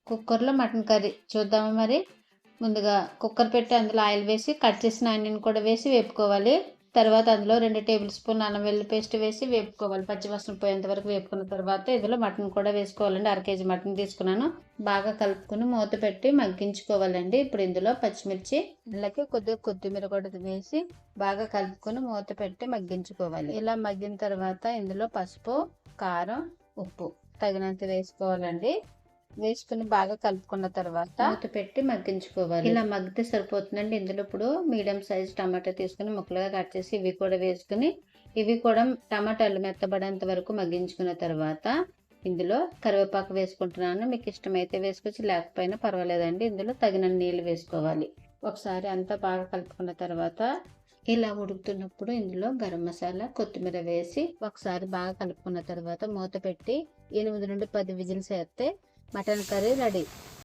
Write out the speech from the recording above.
కుక్కర్లో mutton curry చూద్దామా మరి. ముందుగా కుక్కర్ పెట్టి అందులో ఆయిల్ వేసి కట్ చేసిన ఆనియన్ కూడా వేసి వేపుకోవాలి. తర్వాత అందులో 2 టేబుల్ స్పూన్ అల్లం వెల్లుల్లి పేస్ట్ వేసి వేపుకోవాలి. పచ్చివాసన పోయేంత వరకు వేపుకున్న తర్వాత ఇందులో మటన్ కూడా వేసుకోవాలండి. 1/2 కేజీ మటన్ తీసుకున్నాను. బాగా కలుపుకుని మూత పెట్టి మగ్గించుకోవాలండి. ఇప్పుడు ఇందులో పచ్చిమిర్చి, ఇందులోకి కొద్దిగా కొత్తిమీర కూడా వేసి బాగా కలుపుకొని మూత పెట్టి మగ్గించుకోవాలి. ఇలా మగ్గిన తర్వాత ఇందులో పసుపు, కారం, ఉప్పు తగినంత వేసుకోవాలండి. వేసుకుని బాగా కలుపుకున్న తర్వాత మూత పెట్టి మగ్గించుకోవాలి. ఇలా మగ్గితే సరిపోతుందండి. ఇందులో ఇప్పుడు మీడియం సైజ్ టమాటా తీసుకుని ముక్కలుగా కట్ చేసి ఇవి కూడా వేసుకుని ఇవి కూడా టమాటాలు మెత్తబడేంత వరకు మగ్గించుకున్న తర్వాత ఇందులో కరివేపాకు వేసుకుంటున్నాను. మీకు ఇష్టమైతే వేసుకోవచ్చు, లేకపోయినా పర్వాలేదండి. ఇందులో తగినన్ని నీళ్ళు వేసుకోవాలి. ఒకసారి అంతా బాగా కలుపుకున్న తర్వాత ఇలా ఉడుకుతున్నప్పుడు ఇందులో గరం మసాలా, కొత్తిమీర వేసి ఒకసారి బాగా కలుపుకున్న తర్వాత మూత పెట్టి 8 నుండి 10 విజిల్స్ వేస్తే మటన్ కర్రీ రెడీ.